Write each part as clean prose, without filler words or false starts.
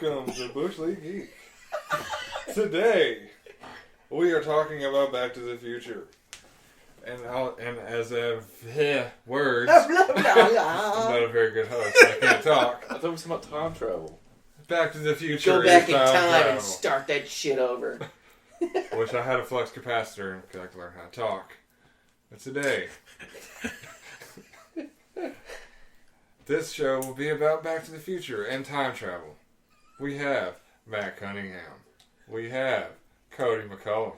Welcome to Bush League Geek. Today, we are talking about Back to the Future. And as a words, I'm not a very good host. I can't talk. I thought we were talking about time travel. Back to the Future. Go back in time time travel. and start that shit over. Wish I had a flux capacitor and could learn how to talk. But today, this show will be about Back to the Future and time travel. We have Matt Cunningham. We have Cody McCullum.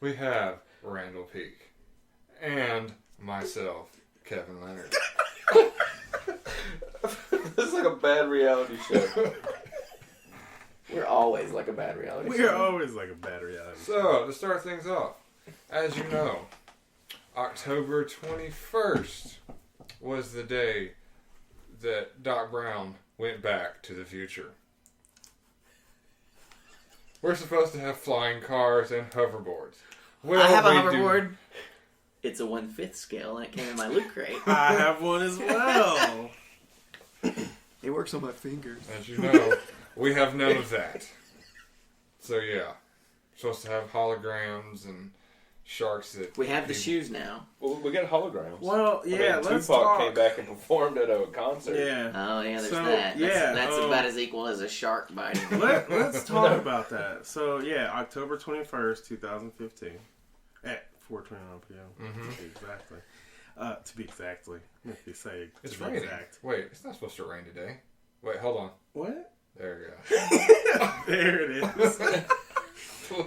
We have Randall Peak. And myself, Kevin Leonard. This is like a bad reality show. We're always like a bad reality show. We're always like a bad reality show. So, to start things off, as you know, October 21st was the day that Doc Brown went back to the future. We're supposed to have flying cars and hoverboards. Well, I have a we hoverboard. It's a 1/5 scale, and it came in my loot crate. I have one as well. It works on my fingers. As you know, we have none of that. So yeah, supposed to have holograms and sharks that We have the shoes now. Well, we got holograms. Well, yeah, let's Tupac talk. came back and performed at a concert. Yeah. Oh, yeah, there's So, that. That's yeah, about as equal as a shark biting. Let's talk about that. So, yeah, October 21st, 2015, at 4:29 p.m. Exactly. To be exactly. Let me say it's to be raining. exact. Wait, it's not supposed to rain today. Wait, hold on. What? There we go. There it is.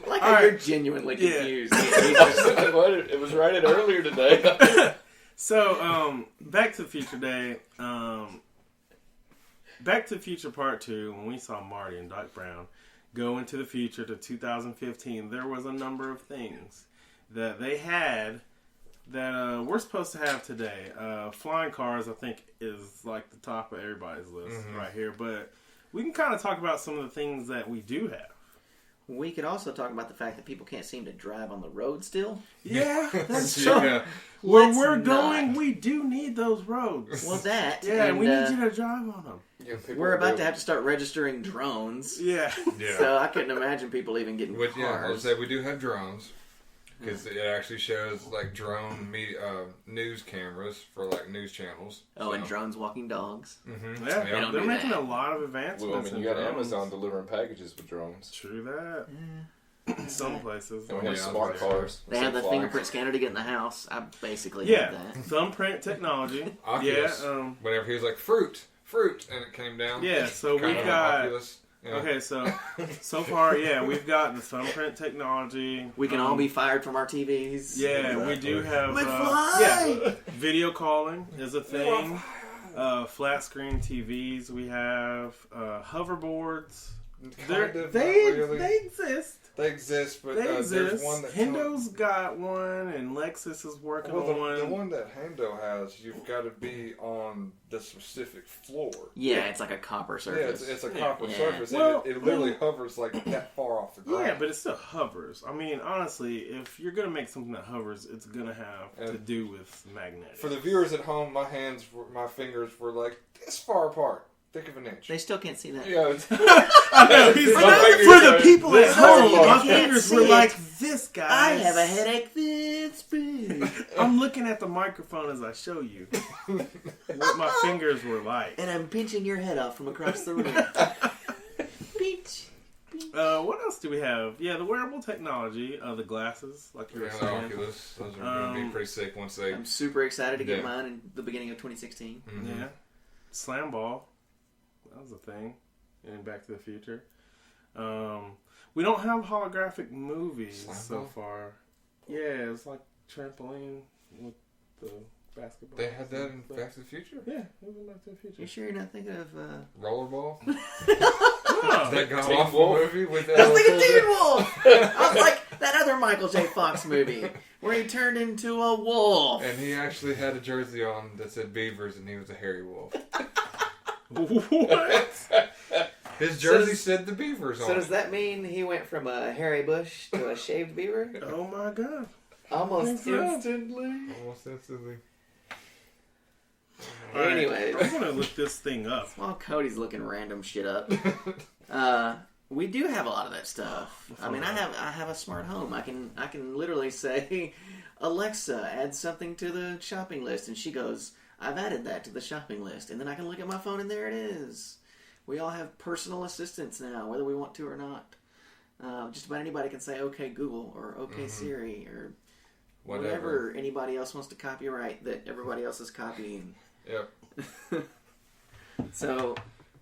Like All how you're right. genuinely Yeah. confused. It was raining earlier today. So, Back to the Future Day. Back to the Future Part 2, when we saw Marty and Doc Brown go into the future to 2015, there was a number of things that they had that we're supposed to have today. Flying cars, I think, is like the top of everybody's list right here. But we can kind of talk about some of the things that we do have. We could also talk about the fact that people can't seem to drive on the road still. Yeah, that's Yeah. true. Where Let's we're not. going, we do need those roads. Well, that. Yeah, and, we need you to drive on them. We're about to have to start registering drones. Yeah. Yeah. So I couldn't imagine people even getting Which, yeah, I would cars. say we do have drones. Because it actually shows, like, drone news cameras for, like, news channels. Oh, and drones walking dogs. Mm-hmm. Yeah, They don't they're do making that. a lot of advancements. Well, I mean, in you got drones. Amazon delivering packages with drones. True that. Some places. And we have Yeah, smart yeah. cars. They have the Flying. fingerprint scanner to get in the house. I basically Yeah, have that. thumbprint technology. Oculus. Yeah, Whenever he was like, fruit, and it came down. yeah. So Kind we of got. Oculus. Yeah. Okay, so far, yeah, we've got the thumbprint technology. We can all be fired from our TVs. Yeah, we do have. McFly! Yeah, video calling is a thing. Flat screen TVs. We have hoverboards. Kind of, They not really. they exist. They exist, but They there's exist. one that Hendo's got one, and Lexus is working well, on the one. one that Hendo has, you've got to be on the specific floor. Yeah, it's like a copper surface. Yeah, it's a Yeah. copper Yeah. surface, Well, and it literally hovers like that far off the ground. Yeah, but it still hovers. I mean, honestly, if you're gonna make something that hovers, it's gonna have to And do with magnetic. For the viewers at home, my fingers were like this far apart, thick of an inch. They still can't see that. Yeah, it's, I know, he's My like, fingers for the are people at this home, far my apart. fingers See were it. like this, guys. I have a headache this big. I'm looking at the microphone as I show you what my fingers were like. And I'm pinching your head off from across the room. Pinch. What else do we have? Yeah, the wearable technology, the glasses, like you were Yeah, the saying. Oculus, those are going to be pretty sick once they. I'm super excited to get Yeah. mine in the beginning of 2016. Mhm. Yeah, slam ball, that was a thing in Back to the Future. We don't have holographic movies Slam so ball? far. Yeah, it's like trampoline with the basketball. They had that in Back to the Future? Yeah, it was in Back to the Future. You sure you're not thinking of... Rollerball? Oh, That got Teen off the Wolf? movie with I was thinking Ellen Teen Cool Wolf! I was like, that other Michael J. Fox movie where he turned into a wolf. And he actually had a jersey on that said Beavers, and he was a hairy wolf. what? His jersey does- said the Beavers on So does it. that mean he went from a hairy bush to a shaved beaver? Oh my god. Almost Think so. instantly. Almost instantly. Oh All right, Anyways. I'm gonna look this thing up. While Cody's looking random shit up, we do have a lot of that stuff. I mean, I have a smart home. I can literally say, Alexa, add something to the shopping list, and she goes, I've added that to the shopping list, and then I can look at my phone, and there it is. We all have personal assistants now, whether we want to or not. Just about anybody can say, "Okay, Google," or "Okay, Siri," or whatever anybody else wants to copyright that everybody else is copying. Yep. So,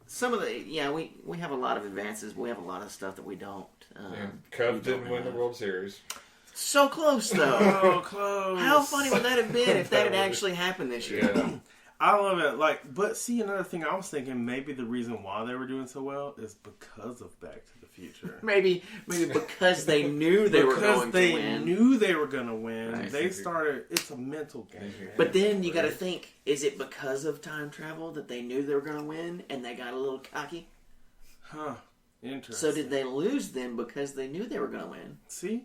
some of the we have a lot of advances. We have a lot of stuff that we don't. Cubs didn't win the World Series. So close though. Oh, close. How funny would that have been if that had actually happened this year? Yeah. I love it. But see, another thing I was thinking, maybe the reason why they were doing so well is because of Back to the Future. Maybe because they knew they were going to win. Because they knew they were going to win. Right. They started. It's a mental game. But then you got to think: is it because of time travel that they knew they were going to win and they got a little cocky? Huh. Interesting. So did they lose then because they knew they were going to win? See?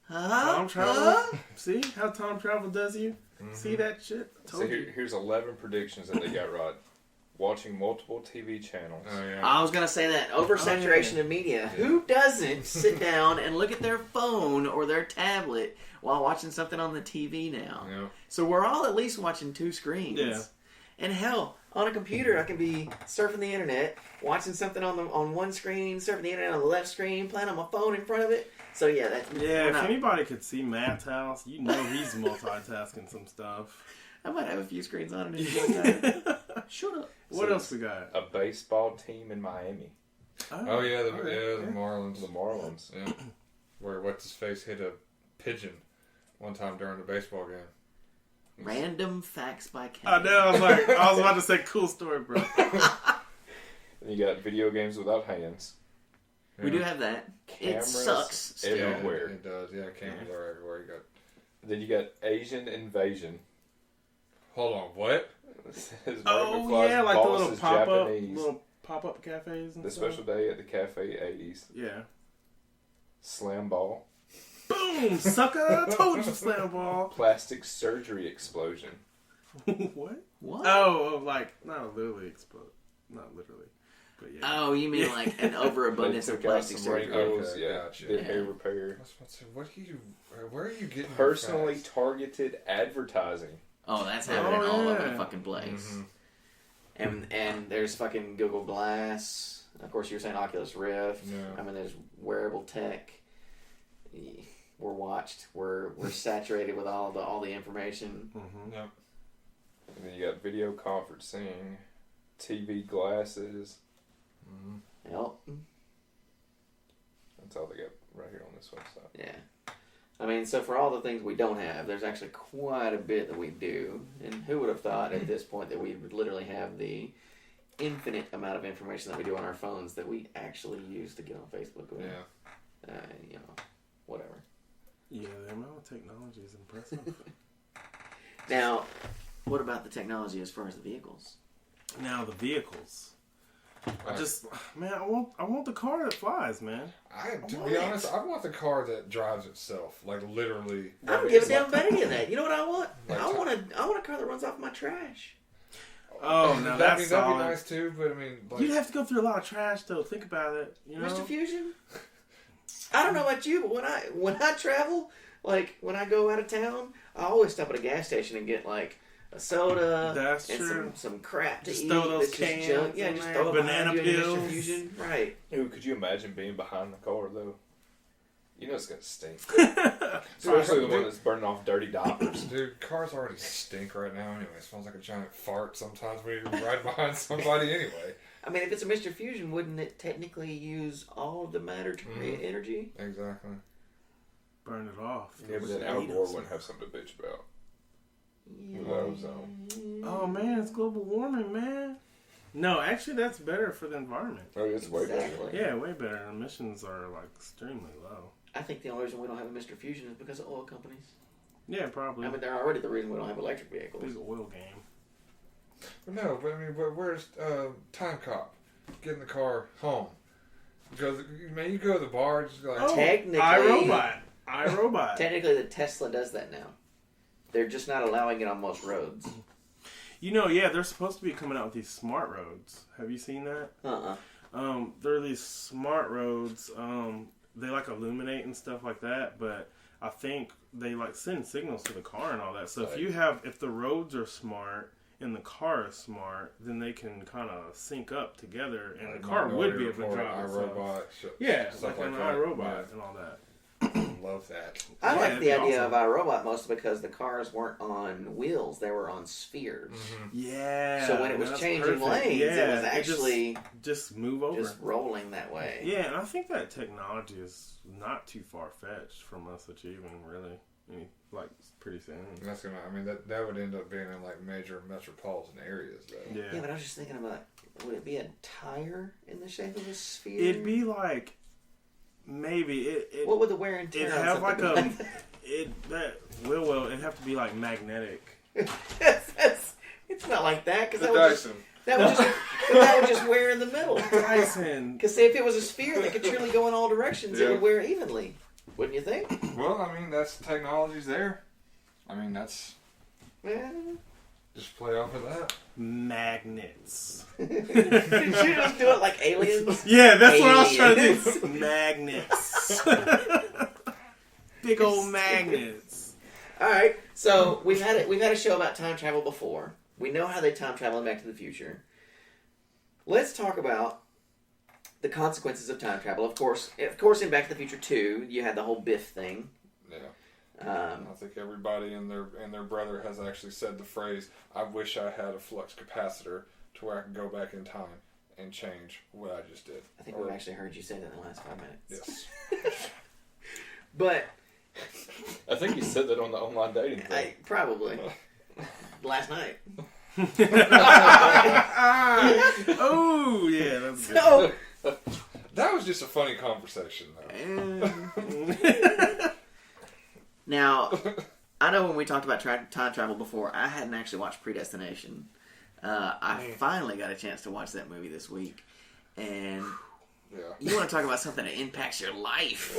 Huh? Time travel. See how time travel does you? See that shit? So here's 11 predictions that they got right. Watching multiple TV channels. Oh, yeah. I was going to say that. Oversaturation of media. Who doesn't sit down and look at their phone or their tablet while watching something on the TV now? Yeah. So we're all at least watching two screens. Yeah. And hell, on a computer, I can be surfing the internet, watching something on one screen, surfing the internet on the left screen, playing on my phone in front of it. So yeah, if anybody could see Matt's house, you know he's multitasking some stuff. I might have a few screens on it at one time. Shut up. What else we got? A baseball team in Miami. Oh yeah, the Marlins. The Marlins. Yeah. Where what's his face hit a pigeon one time during the baseball game. Random facts by Ken. I know. I was about to say cool story, bro. And you got video games without hands. We do have that. Cameras it sucks. Still. everywhere. It does. Yeah, cameras are everywhere. You got. Then you got Asian invasion. Hold on, what? Yeah, like the little pop-up cafes. And The stuff. special day at the Cafe 80s. Yeah. Slam ball. Boom, sucker! I told you, slam ball. Plastic surgery explosion. What? What? Oh, not literally explode. Not literally. But yeah. Oh, you mean like an overabundance They of took out plastic some surgery? wrinkles, Okay, yeah. gotcha. Did Yeah. hair repair. I was about to say, what are you? Where are you getting your Personally facts? targeted advertising. Oh, that's happening all over the yeah. fucking place. Mhm. And there's fucking Google Glass. Of course, you were saying Oculus Rift. Yeah. I mean, there's wearable tech. We're watched. We're saturated with all the information. Mm-hmm. Yep. And then you got video conferencing, TV glasses. Mm-hmm. Yep. That's all they got right here on this website. Yeah. I mean, so for all the things we don't have, there's actually quite a bit that we do. And who would have thought at this point that we would literally have the infinite amount of information that we do on our phones that we actually use to get on Facebook with? Yeah. Whatever. Yeah, the amount of technology is impressive. Now, what about the technology as far as the vehicles? Now the vehicles. Right. I want the car that flies, man. To be honest, I want the car that drives itself, like literally. I don't give a damn about any of that. You know what I want? Like I want a car that runs off my trash. Oh, now that'd that's be solid. nice too, but I mean, like, You'd have to go through a lot of trash, though. Think about it. You know? Mr. Fusion? I don't know about you, but when I travel, like when I go out of town, I always stop at a gas station and get like a soda That's and true. some crap to Just eat. throw those that's just cans junk. Yeah, in just there, throw it banana behind you in peels. Mr. Fusion. Right. Ooh, could you imagine being behind the car, though? You know it's going to stink. Dude, Especially the one that's burning off dirty diapers. Dude, cars already stink right now anyway. It smells like a giant fart sometimes when you're right behind somebody anyway. I mean, if it's a Mr. Fusion, wouldn't it technically use all of the matter to create energy? Exactly. Burn it off. Yeah, but then Al Gore wouldn't have something to bitch about. With ozone. Oh, man, it's global warming, man. No, actually, that's better for the environment. Oh, it's way better. Exactly. Yeah, way better. Emissions are, extremely low. I think the only reason we don't have a Mr. Fusion is because of oil companies. Yeah, probably. I mean, they're already the reason we don't have electric vehicles. Big oil game. No, but I mean, where's Time Cop? Getting the car home. Because, man, you go to the bar, just like... Technically... iRobot. Technically, the Tesla does that now. They're just not allowing it on most roads. Yeah, they're supposed to be coming out with these smart roads. Have you seen that? There are these smart roads. They like illuminate and stuff like that, but I think they like send signals to the car and all that. So if the roads are smart and the car is smart, then they can kind of sync up together, and the car would be able to drive itself. Yeah, like an iRobot and all that. Love that. I like the idea of iRobot mostly because the cars weren't on wheels; they were on spheres. Yeah. So when it was changing lanes, it was actually just move over, just rolling that way. Yeah, and I think that technology is not too far fetched from us achieving, really. Like pretty soon. That's gonna. I mean, that would end up being in like major metropolitan areas, though. Yeah, but I was just thinking about, would it be a tire in the shape of a sphere? It'd be like. Maybe it. What would the wear and tear? It'd have like a. It'd have to be like magnetic. It's not like that because that would just wear in the middle. Dyson. Because if it was a sphere that could surely go in all directions, it would wear evenly. Wouldn't you think? Well, I mean, that's technology's there. I mean, that's. Yeah. Just play off of that. Magnets. Did you just do it like aliens? Yeah, that's what I was trying to do. Magnets. Big old magnets. All right, so we've had a show about time travel before. We know how they time travel in Back to the Future. Let's talk about the consequences of time travel. Of course, in Back to the Future 2, you had the whole Biff thing. Yeah. I think everybody and their brother has actually said the phrase, "I wish I had a flux capacitor to where I could go back in time and change what I just did." I think we've actually heard you say that in the last 5 minutes. Yes. But I think you said that on the online dating thing. Probably. Last night. Oh, yeah, that's good. So, that was just a funny conversation, though. Now, I know when we talked about time travel before, I hadn't actually watched Predestination. I finally got a chance to watch that movie this week. And you want to talk about something that impacts your life.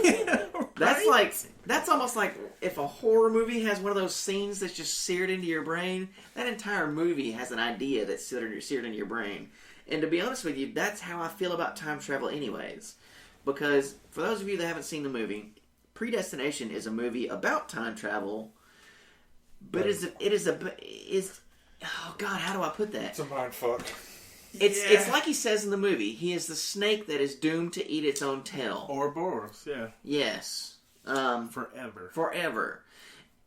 That's almost like if a horror movie has one of those scenes that's just seared into your brain, that entire movie has an idea that's seared into your brain. And to be honest with you, that's how I feel about time travel anyways. Because for those of you that haven't seen the movie, Predestination is a movie about time travel, but oh God, how do I put that? It's a mind fuck. It's like he says in the movie, he is the snake that is doomed to eat its own tail. Ouroboros, yeah. Yes. Forever.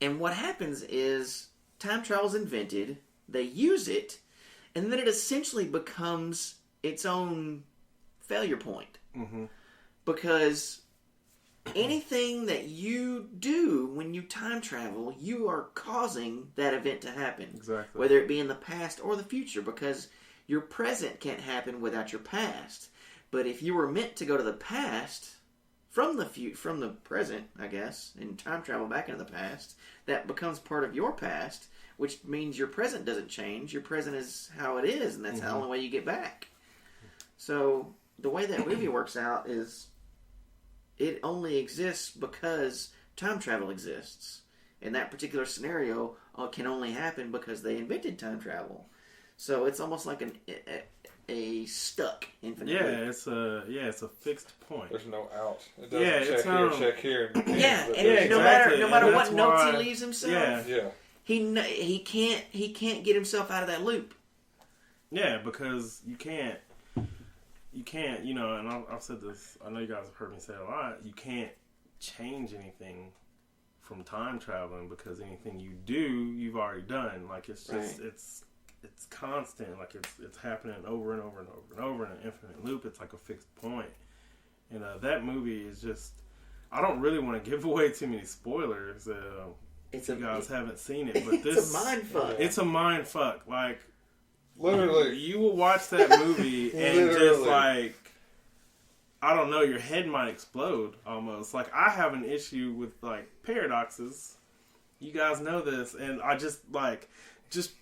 And what happens is time travel is invented, they use it, and then it essentially becomes its own failure point. Mm-hmm. Because anything that you do when you time travel, you are causing that event to happen. Exactly. Whether it be in the past or the future, because your present can't happen without your past. But if you were meant to go to the past from the present, I guess, and time travel back into the past, that becomes part of your past, which means your present doesn't change. Your present is how it is, and that's the only way you get back. So the way that movie works out is it only exists because time travel exists. And that particular scenario can only happen because they invented time travel. So it's almost like a stuck infinite loop. It's a fixed point. There's no out. It doesn't check here. No matter what notes he leaves himself, yeah. he can't get himself out of that loop. Yeah, because you can't, and I've said this, I know you guys have heard me say it a lot, you can't change anything from time traveling because anything you do, you've already done. Like, it's just, it's constant. Like, it's happening over and over and over and over in an infinite loop. It's like a fixed point. And that movie is just, I don't really want to give away too many spoilers if you guys haven't seen it. But it's a mind fuck. It's a mind fuck. Like, literally, you will watch that movie and just like, I don't know, your head might explode almost. Like, I have an issue with like paradoxes. You guys know this, and I just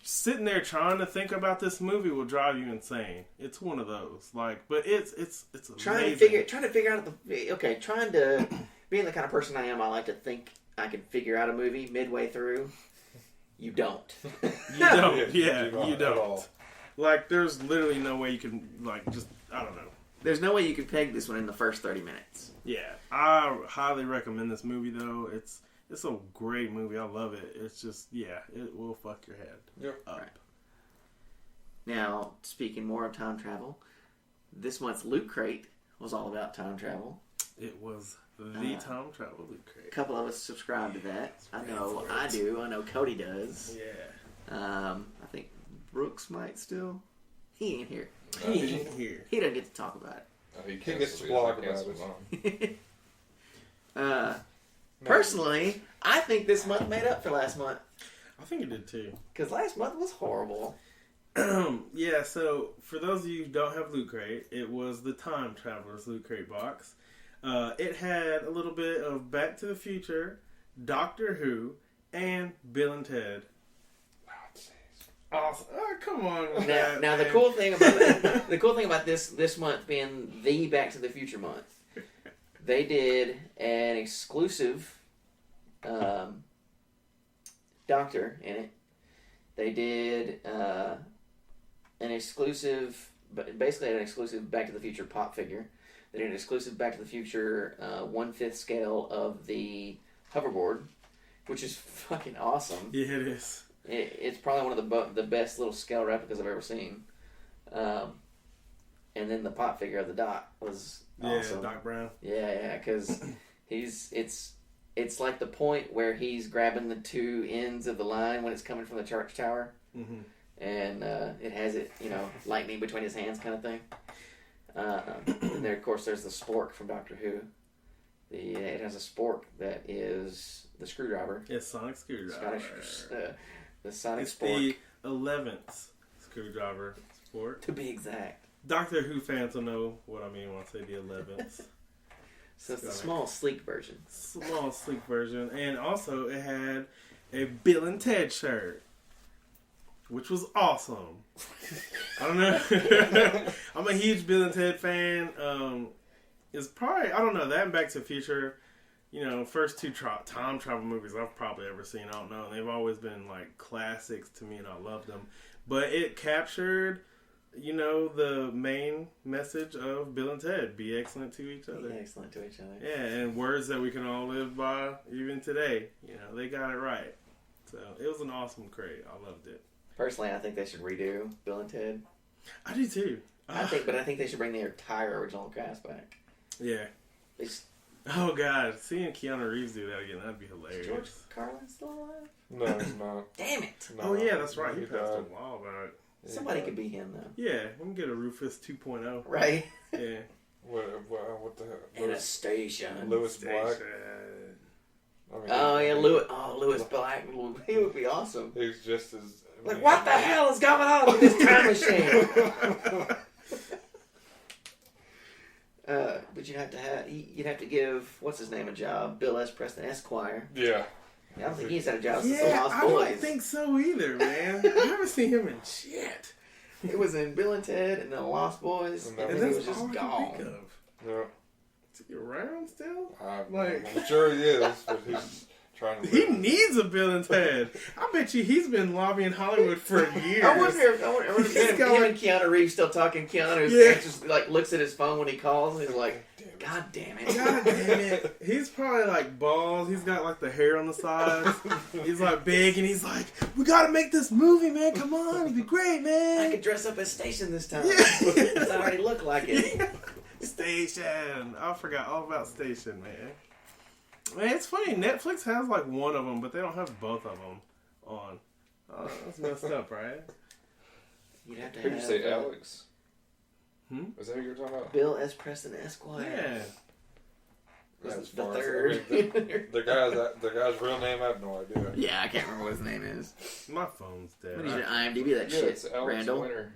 sitting there trying to think about this movie will drive you insane. It's one of those, like, but it's trying amazing. trying to figure out being the kind of person I am, I like to think I can figure out a movie midway through. You don't. You don't. Yeah, Yeah, not you at don't. all. Like, there's literally no way you can, like, just, I don't know. There's no way you could peg this one in the first 30 minutes. Yeah, I highly recommend this movie, though. It's a great movie. I love it. It's just, yeah, it will fuck your head up. Right. Now, speaking more of time travel, this month's Loot Crate was all about time travel. It was the time travel Loot A Crate. couple of us subscribe to that. I know I do. I know Cody does. Yeah. I think Brooks might still. He ain't here. He ain't here. He doesn't get to talk about He gets to canceled blog his, I about canceled it. mine. Personally, I think this month made up for last month. I think it did, too. Because last month was horrible. Yeah, so for those of you who don't have Loot Crate, it was the Time Travelers Loot Crate box. It had a little bit of Back to the Future, Doctor Who, and Bill and Ted. Awesome. Oh, come on with that. Now the man. cool thing about the cool thing about this month being the Back to the Future month, they did an exclusive Doctor in it. They did an exclusive, basically an exclusive Back to the Future pop figure. They did an exclusive Back to the Future 1/5 scale of the hoverboard, which is fucking awesome. Yeah, it is. It's probably one of the best little scale replicas I've ever seen. And then the pop figure of the Doc was awesome. Yeah, Doc Brown. Yeah, because it's like the point where he's grabbing the two ends of the line when it's coming from the church tower, and it has it, lightning between his hands, kind of thing. And there, of course, there's the spork from Doctor Who. It has a spork that is the screwdriver. Yeah, Sonic Screwdriver. The Sonic It's spork. the 11th screwdriver sport. To be exact. Doctor Who fans will know what I mean when I say the 11th. So it's the small, sleek version. Small, sleek version. And also, it had a Bill and Ted shirt, which was awesome. I don't know. I'm a huge Bill and Ted fan. It's probably, I don't know, that and Back to the Future, first two time travel movies I've probably ever seen. I don't know. They've always been like classics to me, and I love them. But it captured, the main message of Bill and Ted: be excellent to each other. Be excellent to each other. Yeah, and words that we can all live by even today. They got it right. So it was an awesome crate. I loved it. Personally, I think they should redo Bill and Ted. I do too. I think they should bring the entire original cast back. Yeah. Oh God, seeing Keanu Reeves do that again, that'd be hilarious. George Carlin still alive? No, he's not. Damn it! No, Oh yeah, that's right. He he passed a died. while back. Somebody could be him though, Yeah, we can get a Rufus 2.0. right? Yeah. What the hell? In a station. Lewis Black. Station. I mean, Oh yeah, Lewis Black. He would be awesome. He's just as. Like, what the hell is going on with this time machine? But you'd have to give what's his name a job, Bill S. Preston Esquire. Yeah. I don't think he's had a job since the Yeah, Lost I Boys. don't think so either, man. I haven't seen him in shit. It was in Bill and Ted and the Lost Boys, And and that then he that's was just all I can think gone. of. Yeah. Is he around still? I'm sure he is, but he's trying to. He needs a Bill and Ted. I bet you he's been lobbying Hollywood for years. I wonder if He's him, got him like- and Keanu Reeves still talking. Keanu Yeah. just looks at his phone when he calls, and he's like, "God damn it!" God damn it. He's probably like bald. He's got like the hair on the sides. He's like big and he's like, we gotta make this movie, man. Come on, it'd be great, I man. could dress up as Station this time. Yeah. Because I already look like it. Station. I forgot all about Station, man. Man, it's funny. Netflix has like one of them, but they don't have both of them on. Oh, that's messed up, right? You'd have to Who did you have say, Alex? Was that who you were talking about? Bill S. Preston Esquire. Yeah. Was As the far as- third. I mean, the guy's real name, I have no idea. Yeah, I can't remember what his name is. My phone's dead. What did you IMDb that Yeah, shit? it's Alex Randall. Winter.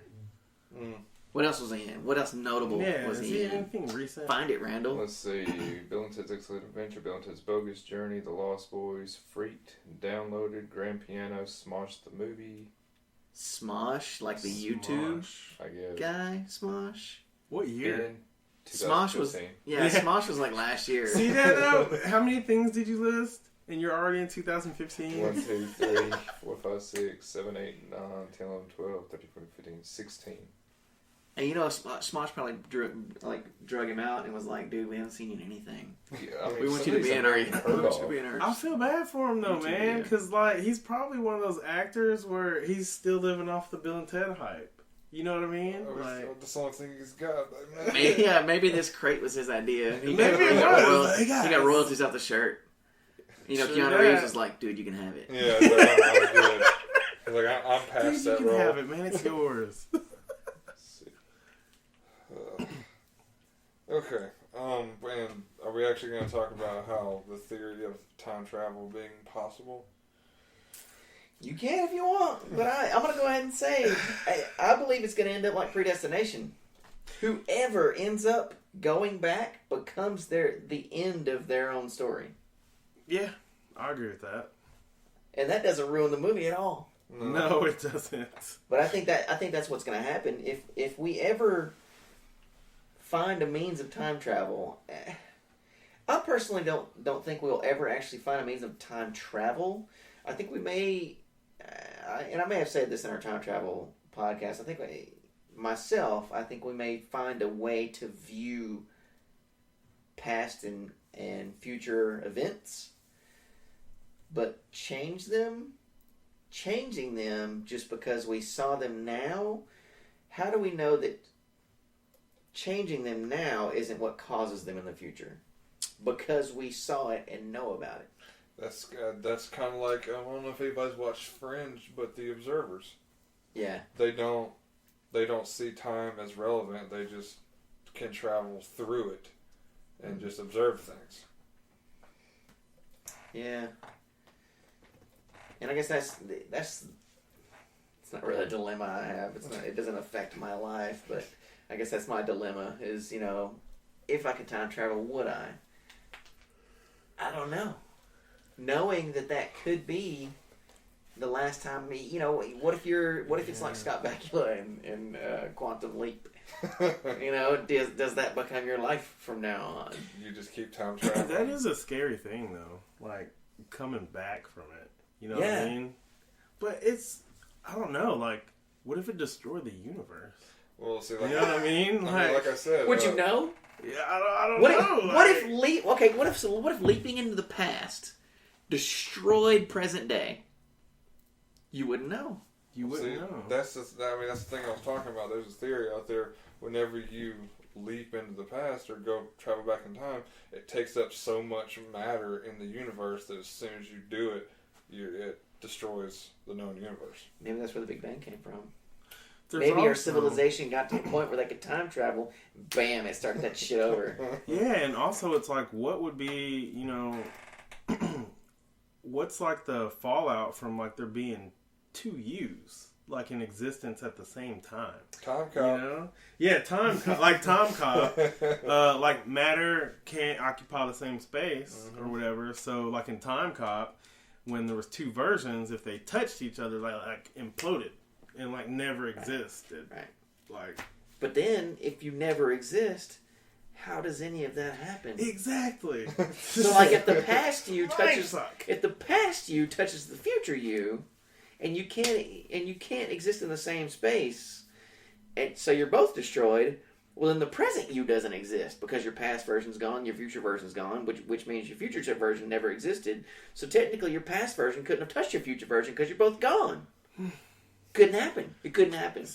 What else was he in? What else notable Yeah, was is he he in? anything recent? Find it, Randall. Let's see. Bill and Ted's Excellent Adventure, Bill and Ted's Bogus Journey, The Lost Boys, Freaked, Downloaded, Grand Piano, Smosh the Movie. Smosh, like the YouTube I guess. guy. Smosh. What year? In Smosh was 2015. yeah. Yeah. Smosh was like last year. See that though? How many things did you list? And you're already in 2015? 1, 2, 3, 4, 5, 6, 7, 8, 9, 10, 11, 12, 13, 14, 15, 16. And Smosh probably drug him out and was like, "Dude, we haven't seen you in anything. Yeah, I mean, We want you to be in our. I feel bad for him though, Me too, man, yeah. because like he's probably one of those actors where he's still living off the Bill and Ted hype. You know what I mean? Like, That's the only thing he's got. Like, Maybe this crate was his idea. He Maybe it was. he got royalties off the shirt. You know, Sure Keanu that. Reeves was like, "Dude, you can have it." Yeah, it's like, I'm good. It's like, I'm past dude, you that can role. have it, man. It's yours. Okay. And are we actually going to talk about how the theory of time travel being possible? You can if you want, but I'm going to go ahead and say I believe it's going to end up like Predestination. Whoever ends up going back becomes the end of their own story, Yeah, I agree with that. and that doesn't ruin the movie at all. No, it doesn't. But I think that's what's going to happen if we ever find a means of time travel. I personally don't think we'll ever actually find a means of time travel. I think we may, and I may have said this in our time travel podcast. I think I think we may find a way to view past and future events, but changing them just because we saw them now. How do we know that changing them now isn't what causes them in the future? Because we saw it and know about it. That's kind of like, I don't know if anybody's watched Fringe, but The Observers. Yeah. They don't see time as relevant. They just can travel through it and just observe things. Yeah. And I guess that's it's not really a dilemma I have. It doesn't affect my life, but I guess that's my dilemma is, if I could time travel, would I? I don't know. Knowing that could be the last time what if it's like Scott Bakula in Quantum Leap? Does that become your life from now on? You just keep time traveling. That is a scary thing, though. Like, coming back from it. You know what I mean? But I don't know, like, what if it destroyed the universe? Well, see, You know what I mean? like I said, Would you know? Yeah, I don't What know. what if leaping into the past destroyed present day? You wouldn't know. You wouldn't know. That's the thing I was talking about. There's a theory out there. Whenever you leap into the past or go travel back in time, it takes up so much matter in the universe that as soon as you do it, it destroys the known universe. Maybe that's where the Big Bang came from. There's Maybe our also- civilization got to the point where they could time travel. Bam! It started that shit over. Yeah, and also it's like, what would be, what's like the fallout from like there being two yous like in existence at the same time? Time You cop. know? Yeah, time cop. Like matter can't occupy the same space or whatever. So like in Time Cop, when there was two versions, if they touched each other, like imploded and like never existed. Right. Like, But then, if you never exist, how does any of that happen? exactly. So, like, if the past you Mind touches, suck. if the past you touches the future you, and you can't exist in the same space, and so you're both destroyed. Well, then the present you doesn't exist because your past version's gone, your future version's gone, which means your future version never existed. So technically, your past version couldn't have touched your future version because you're both gone. Couldn't happen. It couldn't happen.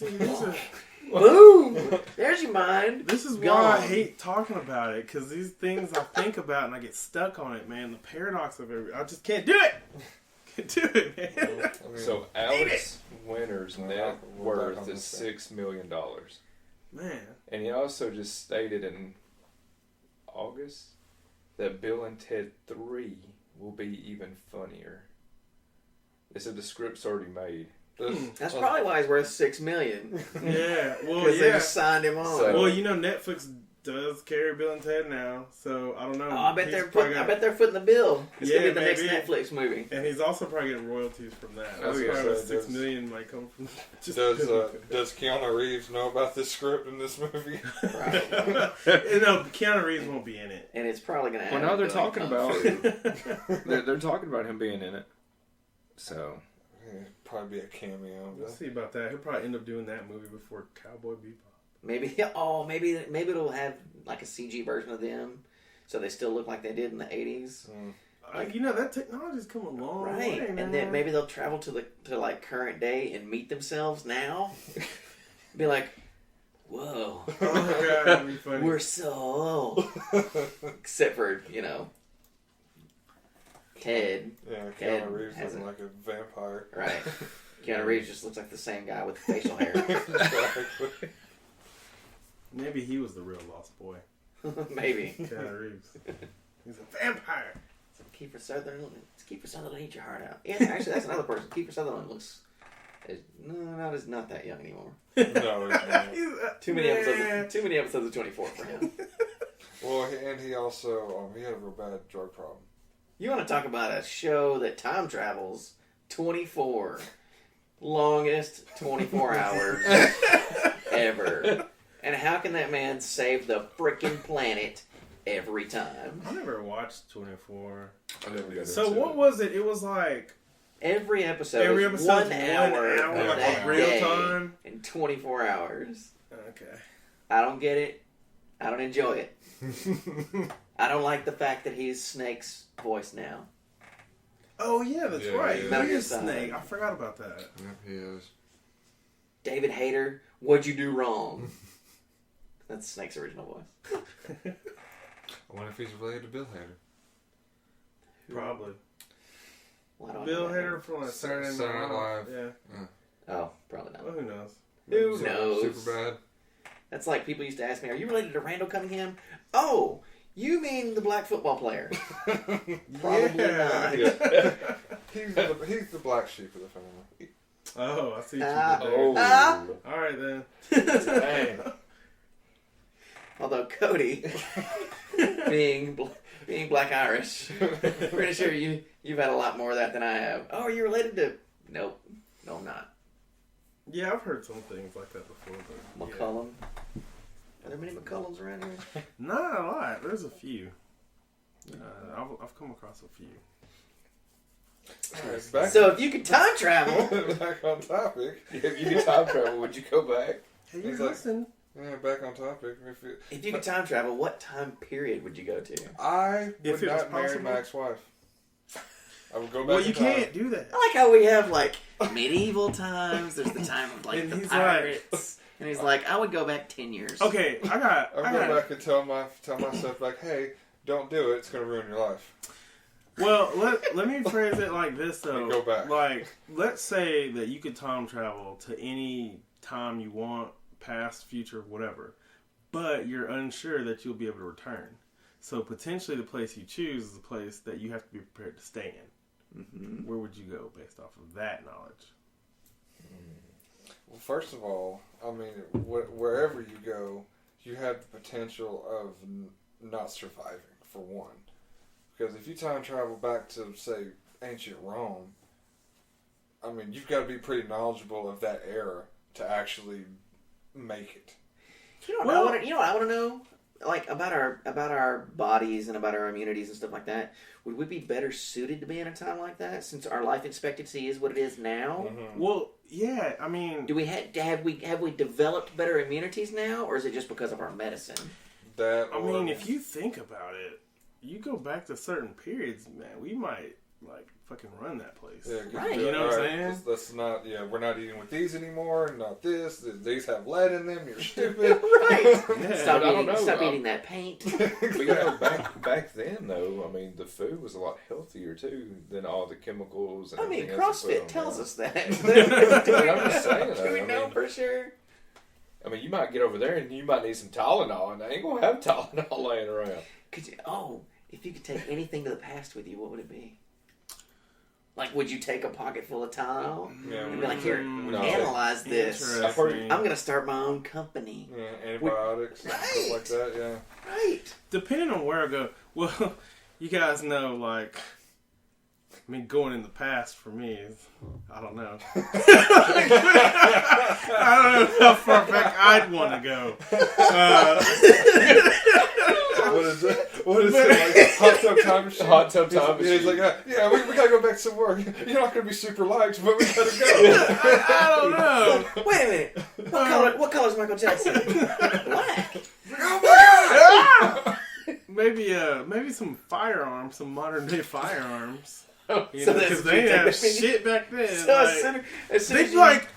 Boom! There's your mind. This is why Gone. I hate talking about it, because these things I think about and I get stuck on it, man. The paradox of it, I just can't do it. Can't do it, man. So Alex Winter's Well, net we're back worth on is this $6 million. Man. And he also just stated in August that Bill and Ted 3 will be even funnier. They said the script's already made. That's probably why he's worth $6 million. Yeah, well, Because they yeah. just signed him on. So- Well, Netflix does carry Bill and Ted now, so I don't know. Oh, I bet He's they're probably footing the bill. It's Yeah, gonna be the next maybe. Netflix movie. And he's also probably getting royalties from that. I was That's gonna probably say, $6 million might come from. Just Does Keanu Reeves know about this script in this movie? Right. No, Keanu Reeves won't be in it. And it's probably gonna. Well, have now they're Billy talking Kung about Fu. they're talking about him being in it. So Yeah, probably be a cameo. We'll see about that. He'll probably end up doing that movie before Cowboy Bebop. Maybe it'll have like a CG version of them, so they still look like they did in the 80s. Like, that technology's come a long Right, way, man. and then maybe they'll travel to like current day and meet themselves now. Be like, whoa, Oh my god, that'd be funny. we're so old. Except for Ted, Yeah, Ted Keanu Reeves has looking a- like a vampire. right? Keanu Reeves just looks like the same guy with facial hair. Exactly. Maybe he was the real lost boy. Maybe. Keanu Reeves. He's a vampire. Kiefer Sutherland. Kiefer Sutherland, eat your heart out. Yeah, actually, that's another person. Kiefer Sutherland looks not that young anymore. No, it's not. Too many episodes of 24 for him. Well, and he also he had a real bad drug problem. You want to talk about a show that time travels 24. Longest 24 hours ever. And how can that man save the freaking planet every time? I never watched 24. I never got So into what it. was it? It was like Every episode every is episode's 1 hour, of like that a real day time. in 24 hours. Okay. I don't get it. I don't enjoy it. I don't like the fact that he's Snake's voice now. Oh yeah, that's Yeah, right. yeah. Metal Gear Solid. Snake. I forgot about that. Yep, he is. David Hayter, what'd you do wrong? That's Snake's original voice. I wonder if he's related to Bill Hader. Probably. Why do I Bill know that? Hader from like Saturday Saturday Night Night Live. Live. Yeah. Oh, probably not. Well, who knows? Who knows? Super bad. That's like people used to ask me, are you related to Randall Cunningham? Oh, you mean the black football player? Probably not. Yeah. he's the black sheep of the family. Oh, I see what Ah. you did there. Ah. All right then. Dang. Although Cody, being black Irish, pretty sure you've had a lot more of that than I have. Oh, are you related to? Nope. No, I'm not. Yeah, I've heard some things like that before, but McCullum. Are there many McCullums around here? yeah. Not a lot. There's a few. I've come across a few. Alright, back, So if you could time travel, back on topic. If you could time travel, would you go back? Hey, you He's like- listen. Yeah, back on topic. if you could time travel, what time period would you go to? I If would it was not marry possible? my ex-wife. I would go back Well, in you time. can't do that. I like how we have like medieval times. There's the time of like And the he's pirates, and he's like, I would go back 10 years. Okay, I got. I would go back and tell myself like, hey, don't do it. It's going to ruin your life. Well, let me phrase it like this though. And go back. Like, let's say that you could time travel to any time you want, past, future, whatever, but you're unsure that you'll be able to return. So potentially, the place you choose is the place that you have to be prepared to stay in. Mm-hmm. Where would you go based off of that knowledge? Well, first of all, I mean, wherever you go, you have the potential of not surviving, for one. Because if you time travel back to, say, ancient Rome, I mean, you've got to be pretty knowledgeable of that era to actually make it. You know what I want to know? Like about our bodies and about our immunities and stuff like that. Would we be better suited to be in a time like that since our life expectancy is what it is now? Mm-hmm. Well, yeah, I mean, Do we have we developed better immunities now, or is it just because of our medicine? That, I mean, if you think about it, you go back to certain periods, man. We might like fucking run that place. Yeah, 'cause Right. you're You know what I'm "Alright, saying? Let's not. Yeah, we're not eating with these anymore. Not this. These have lead in them. You're stupid. Right. Yeah. Stop But I don't know, Stop eating that paint. But you know, back then though, I mean, the food was a lot healthier too than all the chemicals. And I mean, everything else they put CrossFit on tells there. us that. But I'm just saying, Do we though, I know mean- for sure? I mean, you might get over there and you might need some Tylenol, and they ain't gonna have Tylenol laying around. If you could take anything to the past with you, what would it be? Like, would you take a pocket full of Tylenol Yeah, and be like, here, No. analyze this. Interesting. I'm going to start my own company. Yeah, antibiotics and stuff like that. Yeah. Right. Depending on where I go, well, you guys know, like, I mean, going in the past for me is, I don't know. I don't know how far back I'd want to go. What is it? Like hot tub time machine? Hot tub time Yeah, he's machine. like, yeah, we gotta go back to some work. You're not gonna be super liked, but we gotta go. I don't know. Wait a minute. What color is Michael Jackson? Black. Oh my god! Maybe some firearms, some modern day firearms. So You know, that's because what they you have take. shit back then. So like, as soon as they'd you, like,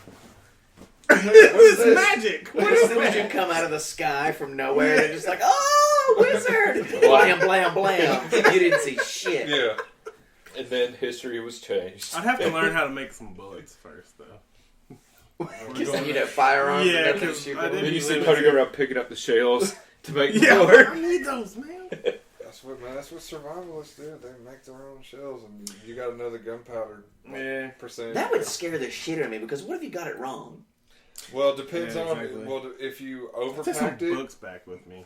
this is magic. What as is soon as you that? come out of the sky from nowhere, they're just like, oh, wizard! Blam, blam, blam. You didn't see shit. Yeah. And then history was changed. I'd have to learn how to make some bullets first, though. Because then you'd have firearms Yeah, and nothing to 'cause shoot I with. didn't- Then you see Cody go around picking up the shells to make Yeah, more. I need those, man. That's what survivalists do. They make their own shells, and you gotta know the gunpowder Yeah. percentage. That would scare the shit out of me, because what if you got it wrong? Well, it depends Yeah, on. exactly. Well, if you Take some overpacked it, books back with me.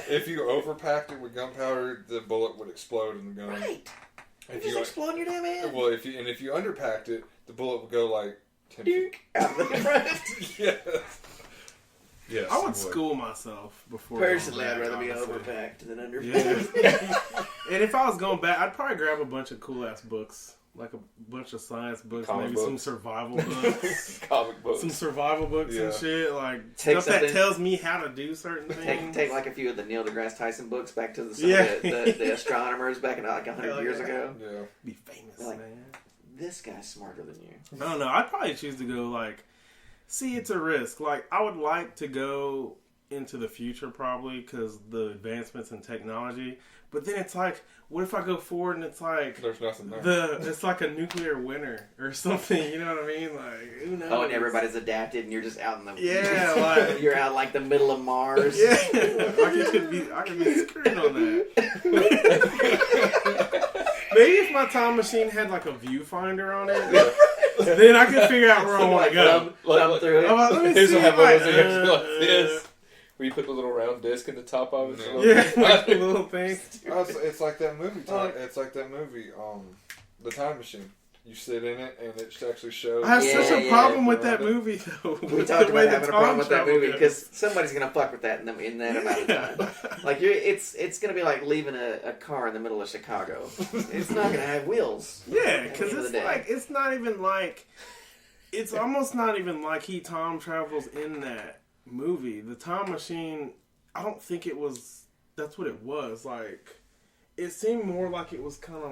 if you overpacked it with gunpowder, the bullet would explode in the gun. Right. You If just you explode in your damn hand. well, if you underpacked it, the bullet would go like 10 Duke. Out of the front. feet. Yes. Yes. I it would school myself before. Personally, going I'd back, rather be honestly. overpacked than underpacked. Yeah. And if I was going back, I'd probably grab a bunch of cool ass books, like a bunch of science books, Comic maybe books. some survival books, Comic books. some survival books Yeah. and shit, like Take stuff that something- tells me how to do certain things. Take like a few of the Neil deGrasse Tyson books back to some Yeah. of the astronomers back in like 100 Hell years yeah. ago. Yeah. Be famous, Like- man. This guy's smarter than you. I don't know. I'd probably choose to go like, see, it's a risk. Like, I would like to go into the future probably because the advancements in technology. But then it's like, what if I go forward and it's like There's nothing there. it's like a nuclear winter or something? You know what I mean? Like, who knows? Oh, and everybody's adapted, and you're just out in the Yeah, like- you're out like the middle of Mars. Yeah, I could be screwed on that. Maybe if my time machine had like a viewfinder on it, then I could figure out where I want to go. Thumb through it. I'm like, let me Here's see. what happened Like, was you have to do like this. Where you put the little round disc in the top of it. so- yeah, like the little thing. Oh, it's like that movie. It's like that movie. The Time Machine. You sit in it, and it actually shows. I have such a Yeah, problem with yeah. that movie, though. We with talked the way about having the a problem time with that travel movie goes. because somebody's gonna fuck with that in that amount of time. Like it's gonna be like leaving a car in the middle of Chicago. It's not gonna have wheels. Yeah, At the because end of it's the day. like it's not even like it's almost not even like he time travels in that movie. The time machine, I don't think it was. That's what it was like. It seemed more like it was kind of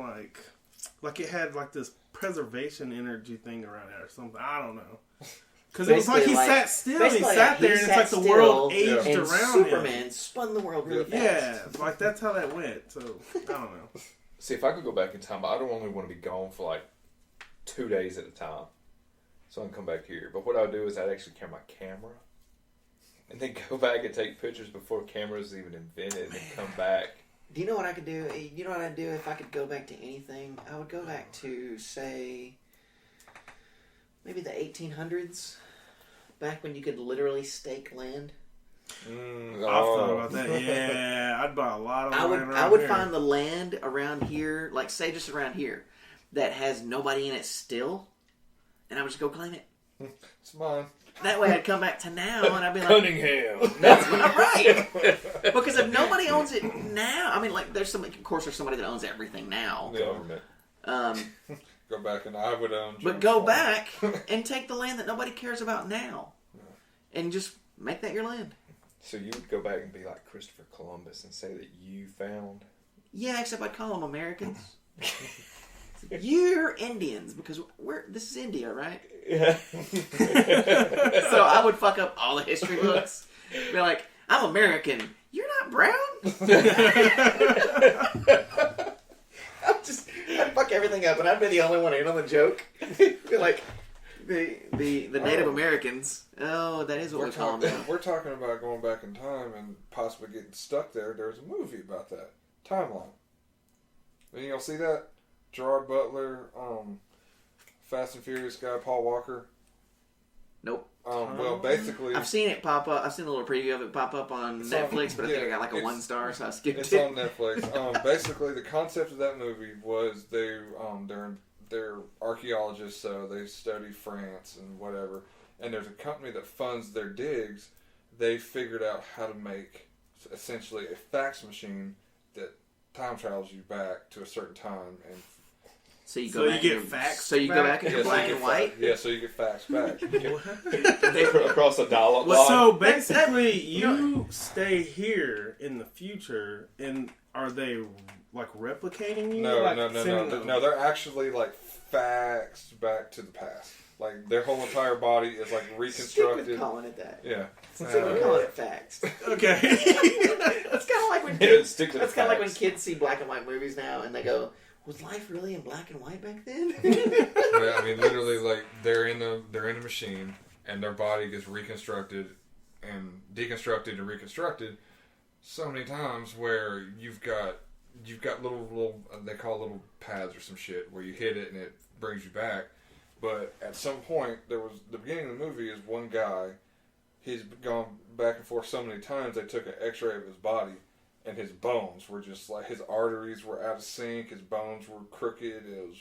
like it had like this preservation energy thing around it or something. I don't know. Because it was like he Basically, sat still. He basically, sat there, he and it's like sat the world still, aged and around Superman him. spun the world really fast. Yeah, like that's how that went. So I don't know. See, if I could go back in time, I don't only want to be gone for like 2 days at a time. So I can come back here. But what I'd do is I'd actually carry my camera. And then go back and take pictures before cameras was even invented and then come back. Do you know what I could do? You know what I'd do if I could go back to anything? I would go back to, say, maybe the 1800s. Back when you could literally stake land. I've thought about that. Yeah, I'd buy a lot of land around I would here. find the land around here, like say just around here, that has nobody in it still, and I would just go claim it. It's mine. That way I'd come back to now and I'd be like, Cunningham. that's not right. Because if nobody owns it now, I mean, like, there's somebody that owns everything now. Government. Go back, and I would own. But go back and take the land that nobody cares about now, and just make that your land. So you would go back and be like Christopher Columbus and say that you found... Yeah, except I'd call them Americans. You're Indians because this is India, right? Yeah. So I would fuck up all the history books. Be like, I'm American. You're not brown? I'd fuck everything up, and I'd be the only one in on the joke. Be like, the Native Americans. Oh, that is what we call them. We're talking about going back in time and possibly getting stuck there. There's a movie about that. Timeline. You gonna see that? Gerard Butler, Fast and Furious guy, Paul Walker. Nope. Well, basically, I've seen it pop up. I've seen a little preview of it pop up on Netflix, but I think I got like a 1 star, so I skipped it's it. on Netflix. Basically, the concept of that movie was they're archaeologists, so they study France and whatever. And there's a company that funds their digs. They figured out how to make essentially a fax machine that time travels you back to a certain time and. So you get facts. So you go back into black and white. Yeah, so you get facts back. Across a dial-up line. So basically, you stay here in the future, and are they like replicating you? No. They're actually like faxed back to the past. Like their whole entire body is like reconstructed. Stupid calling it that. Yeah. So we call it facts. Okay. That's kind of like when kids. Stick to the That's kind of like when facts. kids see black and white movies now, and they go, "Was life really in black and white back then?" Yeah, I mean, literally, like they're in a machine, and their body gets reconstructed and deconstructed and reconstructed so many times where you've got little they call little pads or some shit where you hit it and it brings you back. But at some point, there was the beginning of the movie is one guy. He's gone back and forth so many times. They took an X-ray of his body. And his bones were just like, his arteries were out of sync, his bones were crooked, it was...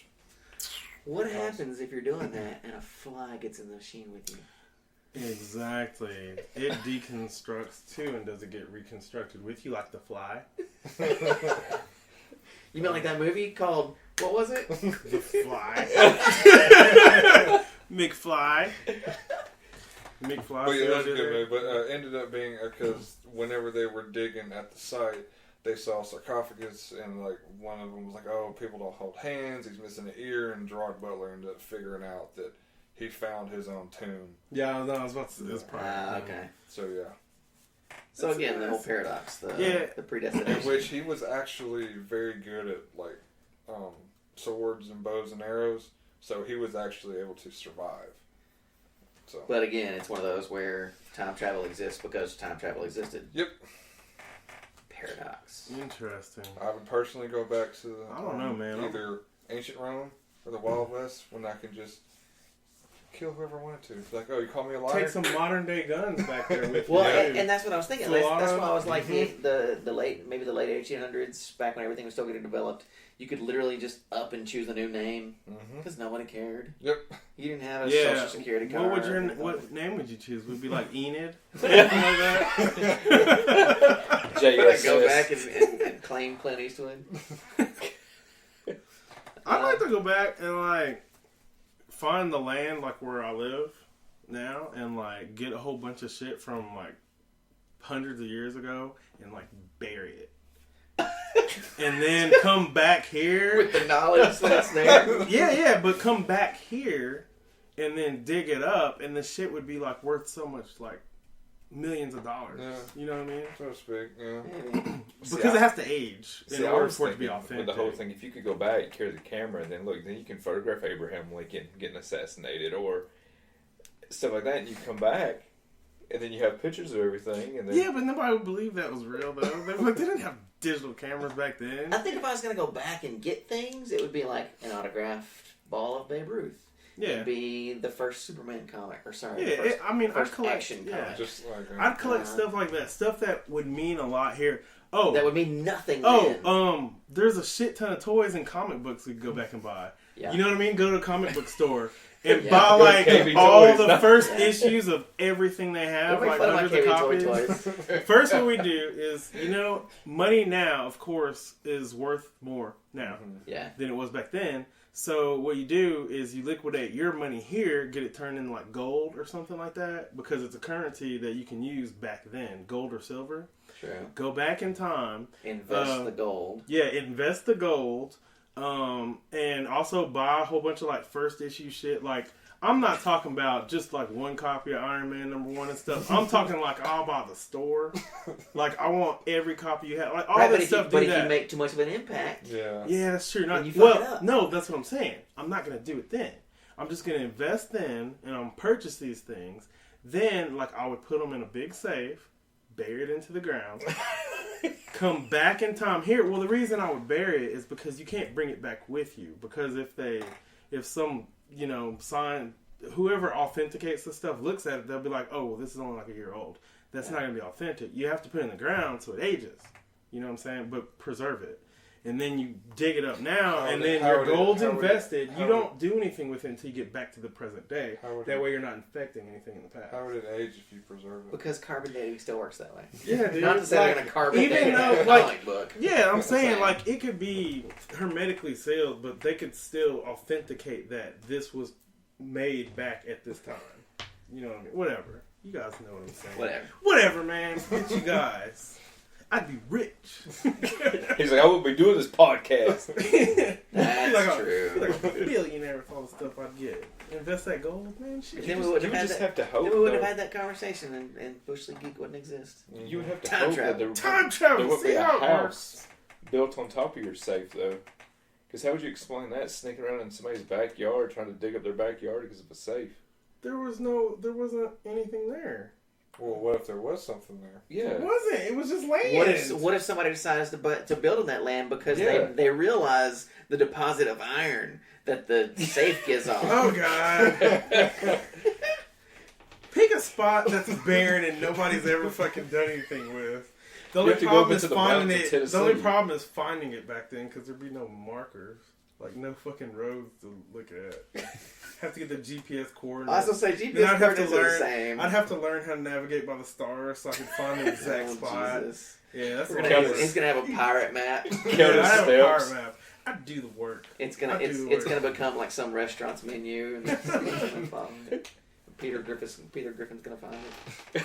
What happens if you're doing that and a fly gets in the machine with you? Exactly. It deconstructs too, and does it get reconstructed with you like the fly? You mean like that movie called, what was it? The Fly. McFly. McFly. But yeah, that was a good movie, but ended up being, because whenever they were digging at the site, they saw a sarcophagus, and like one of them was like, oh, people don't hold hands, he's missing an ear, and Gerard Butler ended up figuring out that he found his own tomb. Yeah, no, I was about to say this part. Okay. So yeah. So again, the whole paradox, the predestination. In which he was actually very good at like swords and bows and arrows, so he was actually able to survive. So. But again, it's one of those where time travel exists because time travel existed. Yep. Paradox. Interesting. I would personally go back to the, I don't know, man. Either ancient Rome or the Wild West when I can just kill whoever I wanted to. It's like, oh, you call me a liar? Take some modern day guns back there with you. Well, and that's what I was thinking. That's why I was like, Mm-hmm. the late 1800s, back when everything was still getting developed, you could literally just up and choose a new name because nobody cared. Yep. You didn't have a social security card. What name would you choose? Would it be like Enid? JSS. Go back and claim Clint Eastwood. I'd like to go back and like find the land like where I live now and like get a whole bunch of shit from like hundreds of years ago and like bury it. And then come back here with the knowledge that's there. Yeah, but come back here and then dig it up, and the shit would be like worth so much, like millions of dollars. Yeah. You know what I mean? So to speak, yeah. Because it has to age in order for it to be authentic. With the whole thing, if you could go back, carry the camera, and then look, then you can photograph Abraham Lincoln getting assassinated or stuff like that, and you come back. And then you have pictures of everything. And then... Yeah, but nobody would believe that was real, though. They didn't have digital cameras back then. I think if I was going to go back and get things, it would be like an autographed ball of Babe Ruth. Yeah. It'd be the first Superman comic. Or sorry, yeah, first I'd collect action comic. Just like, I'd collect stuff like that. Stuff that would mean a lot here. Oh. That would mean nothing then. There's a shit ton of toys and comic books we could go back and buy. Yeah. You know what I mean? Go to a comic book store. And buy like all the first issues of everything they have, like hundreds of copies. First, what we do is, money now, of course, is worth more now than it was back then. So what you do is you liquidate your money here, get it turned into like gold or something like that, because it's a currency that you can use back then, gold or silver. True. Go back in time. Invest the gold. Yeah, invest the gold. And also buy a whole bunch of like first issue shit. Like, I'm not talking about just like one copy of Iron Man #1 and stuff. I'm talking like I'll buy the store. Like, I want every copy you have. Like all that stuff. But if you make too much of an impact, yeah, that's true. No, that's what I'm saying. I'm not gonna do it then. I'm just gonna invest then, and I'm purchase these things. Then, like, I would put them in a big safe, bury it into the ground. come back in time here. Well, the reason I would bury it is because you can't bring it back with you. Because if some, whoever authenticates the stuff looks at it, they'll be like, oh, well, this is only like a year old. That's not going to be authentic. You have to put it in the ground so it ages. You know what I'm saying? But preserve it. And then you dig it up now, and then your gold's invested. You don't do anything with it until you get back to the present day. That way you're not infecting anything in the past. How would it age if you preserve it? Because carbon dating still works that way. Yeah, dude. Not to say they're going to carbon date even though, a comic book. Yeah, I'm saying, like, it could be hermetically sealed, but they could still authenticate that this was made back at this time. You know what I mean? Whatever. You guys know what I'm saying. Whatever, man. It's you guys. I'd be rich. He's like, I wouldn't be doing this podcast. That's true. Like a billionaire with all the stuff I'd get. Invest that gold, man. Shit. Then we would have to hope. Then we wouldn't have had that conversation, and Bush League Geek wouldn't exist. You would have to Time hope travel. that Time travel. there would See be a how it house built on top of your safe, though. Because how would you explain that? Sneaking around in somebody's backyard, trying to dig up their backyard because of a safe. There wasn't anything there. Well, what if there was something there? Yeah. It wasn't. It was just land. What if somebody decides to build on that land because they realize the deposit of iron that the safe gives off? Oh, God. Pick a spot that's barren and nobody's ever fucking done anything with. The only problem is finding it. The only problem is finding it back then because there'd be no markers, like no fucking roads to look at. Have to get the GPS coordinates. I was gonna say GPS coordinates are the same. I'd have to learn how to navigate by the stars so I could find the exact spot. Jesus. Yeah, that's He's gonna have a pirate map. I have a pirate map. I'd do the work. It's gonna become like some restaurant's menu, and Peter Griffin's gonna find it.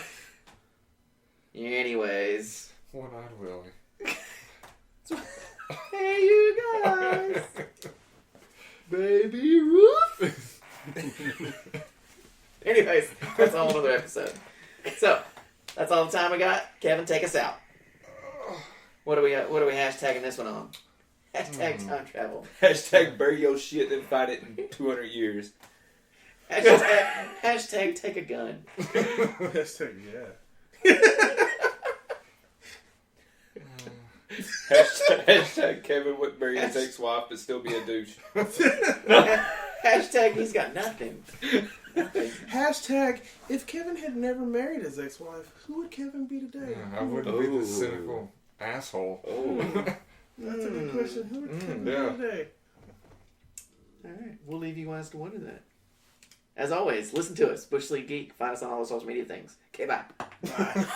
Anyways. One-eyed Willie. Hey, you guys. Baby Ruth. Anyways, that's a whole other episode. So, that's all the time we got. Kevin, take us out. What are we hashtagging this one on? Hashtag time travel. Hashtag bury your shit and find it in 200 years. Hashtag take a gun. Hashtag yeah. Hashtag Kevin wouldn't marry his ex-wife but still be a douche. Hashtag he's got nothing. Hashtag if Kevin had never married his ex-wife, who would Kevin be today? I wouldn't be the cynical asshole. That's a good question. Who would Kevin be today? Alright, we'll leave you guys to wonder that. As always, listen to us, Bush League Geek. Find us on all the social media things. Okay, bye. Bye.